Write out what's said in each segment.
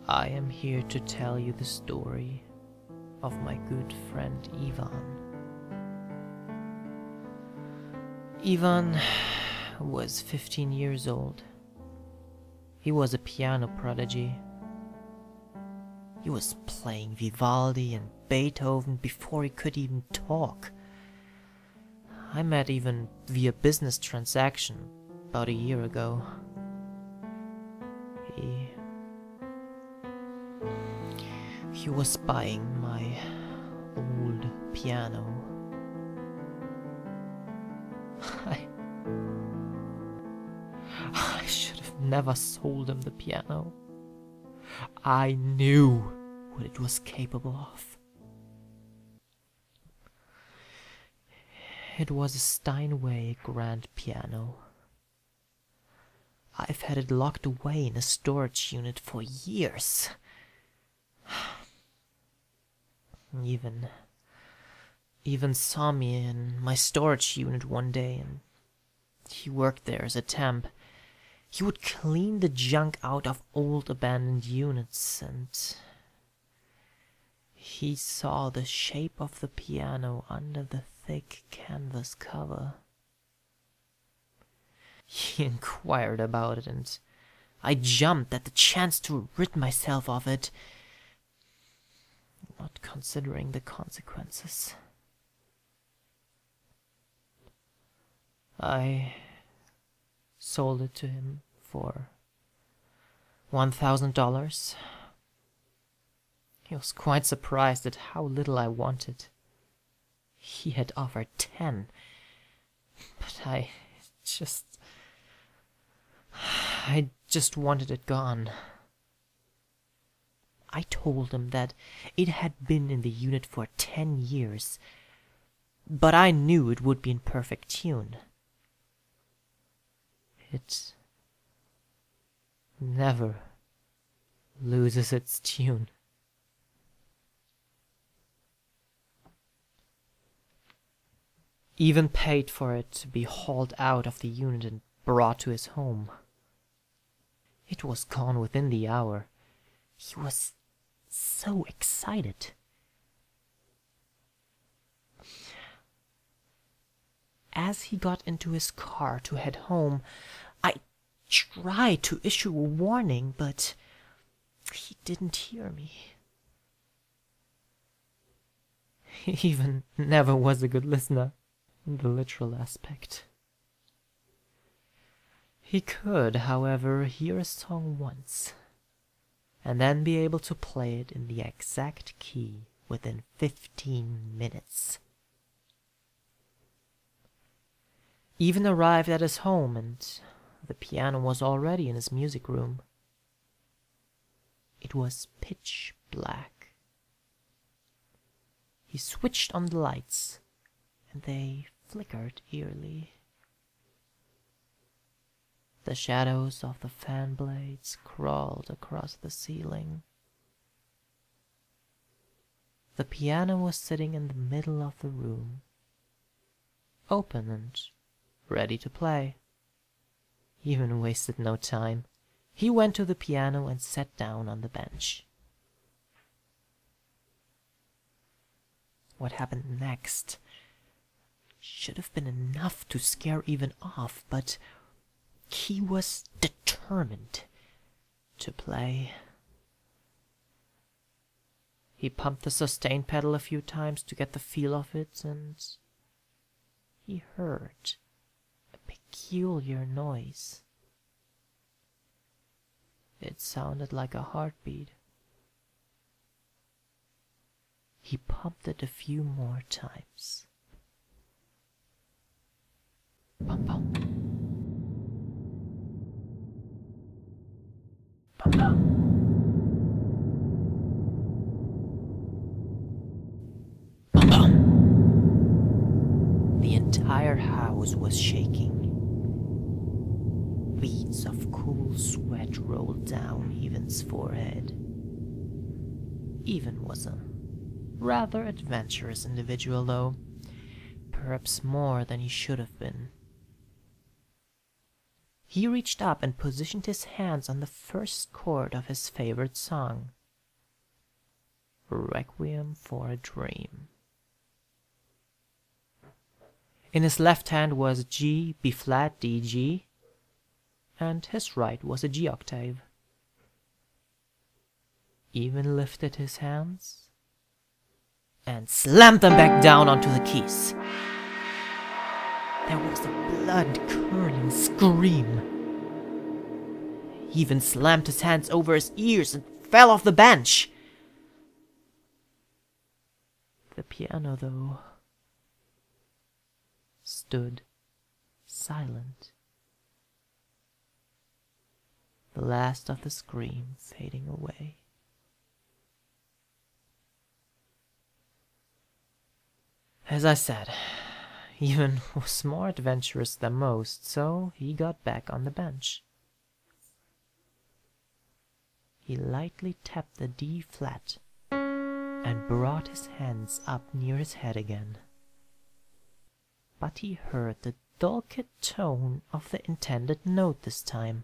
I am here to tell you the story of my good friend Ivan. Ivan was 15 years old. He was a piano prodigy. He was playing Vivaldi and Beethoven before he could even talk. I met Ivan via business transaction about a year ago. He was buying my old piano. I should have never sold him the piano. I knew what it was capable of. It was a Steinway grand piano. I've had it locked away in a storage unit for years. Even saw me in my storage unit one day, and he worked there as a temp. He would clean the junk out of old abandoned units, and he saw the shape of the piano under the thick canvas cover. He inquired about it, and I jumped at the chance to rid myself of it, not considering the consequences. I sold it to him for $1,000. He was quite surprised at how little I wanted. He had offered 10, but I just wanted it gone. I told him that it had been in the unit for 10 years, but I knew it would be in perfect tune. It never loses its tune. Even paid for it to be hauled out of the unit and brought to his home. It was gone within the hour. He was so excited. As he got into his car to head home, I tried to issue a warning, but he didn't hear me. He even never was a good listener in the literal aspect. He could, however, hear a song once, and then be able to play it in the exact key within 15 minutes. Even arrived at his home, and the piano was already in his music room. It was pitch black. He switched on the lights, and they flickered eerily. The shadows of the fan blades crawled across the ceiling. The piano was sitting in the middle of the room, open and ready to play. He even wasted no time. He went to the piano and sat down on the bench. What happened next should have been enough to scare Ivan off, but he was determined to play. He pumped the sustain pedal a few times to get the feel of it, and he heard a peculiar noise. It sounded like a heartbeat. He pumped it a few more times. Bum bum. Bum bum. Bum bum. The entire house was shaking. Beads of cool sweat rolled down Ivan's forehead. Ivan was a rather adventurous individual, though, perhaps more than he should have been. He reached up and positioned his hands on the first chord of his favorite song, Requiem for a Dream. In his left hand was G, B flat, D, G, and his right was a G octave. Even lifted his hands and slammed them back down onto the keys. There was a blood-curdling scream. He even slammed his hands over his ears and fell off the bench. The piano, though, stood silent. The last of the scream fading away. As I said, Ivan was more adventurous than most, so he got back on the bench. He lightly tapped the D flat and brought his hands up near his head again. But he heard the delicate tone of the intended note this time.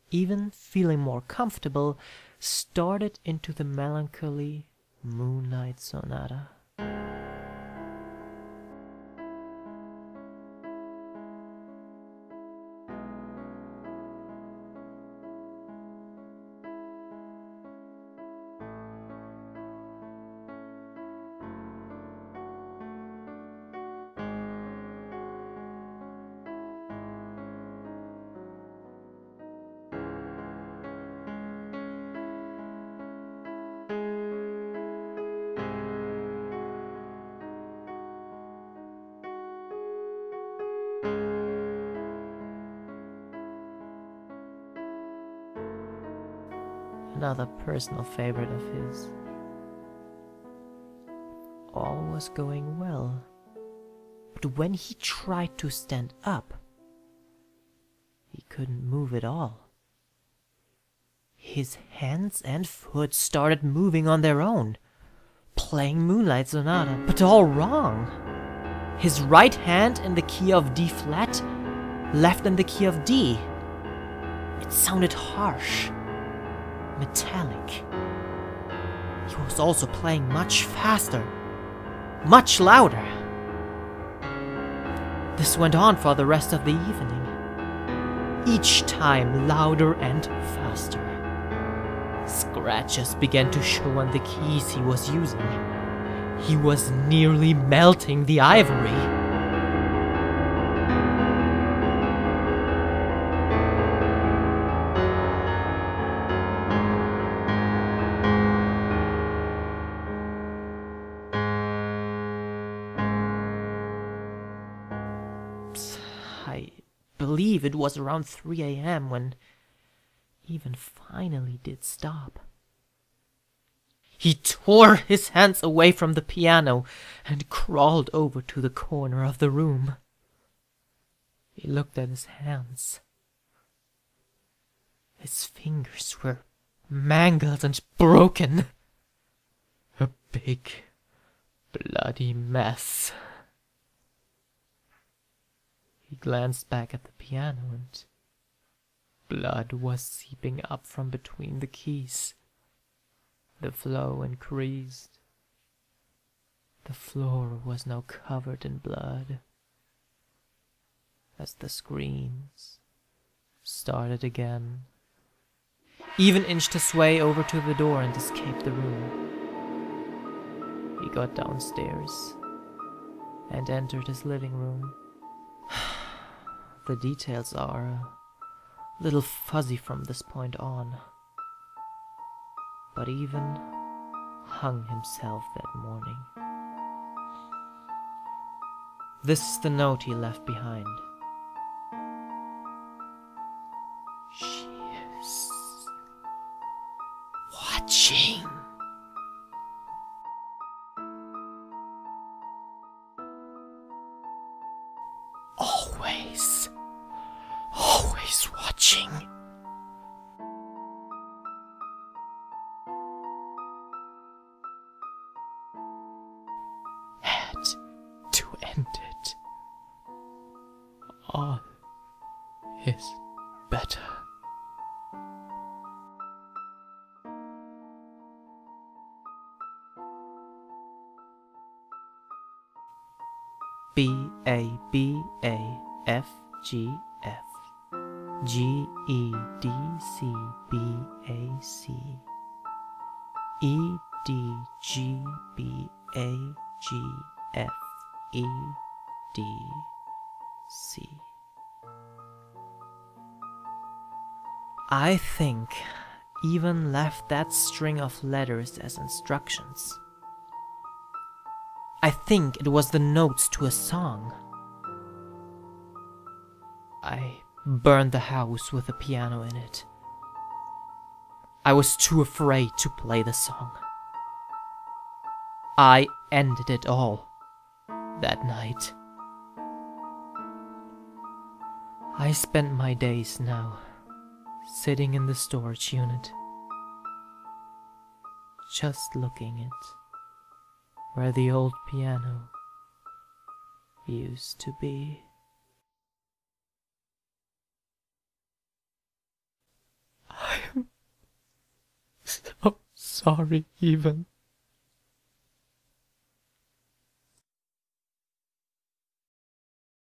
Even feeling more comfortable, started into the melancholy Moonlight Sonata. Another personal favorite of his. All was going well, but when he tried to stand up, he couldn't move at all. His hands and foot started moving on their own, playing Moonlight Sonata, but all wrong. His right hand in the key of D flat, left in the key of D. It sounded harsh, metallic. He was also playing much faster, much louder. This went on for the rest of the evening, each time louder and faster. Scratches began to show on the keys he was using. He was nearly melting the ivory. I believe it was around 3 a.m. when Ivan finally did stop. He tore his hands away from the piano and crawled over to the corner of the room. He looked at his hands. His fingers were mangled and broken. A big, bloody mess. He glanced back at the piano and blood was seeping up from between the keys. The flow increased. The floor was now covered in blood. As the screams started again, Ivan inched his way over to the door and escaped the room. He got downstairs and entered his living room. The details are a little fuzzy from this point on, but Ivan hung himself that morning. This is the note he left behind. She is watching. Always watching. Had to end it. All his BABAFGF GEDCBAC EDGBAGFEDC. I think even left that string of letters as instructions. I think it was the notes to a song. I burned the house with a piano in it. I was too afraid to play the song. I ended it all that night. I spend my days now sitting in the storage unit, just looking at where the old piano used to be. I am so sorry, even.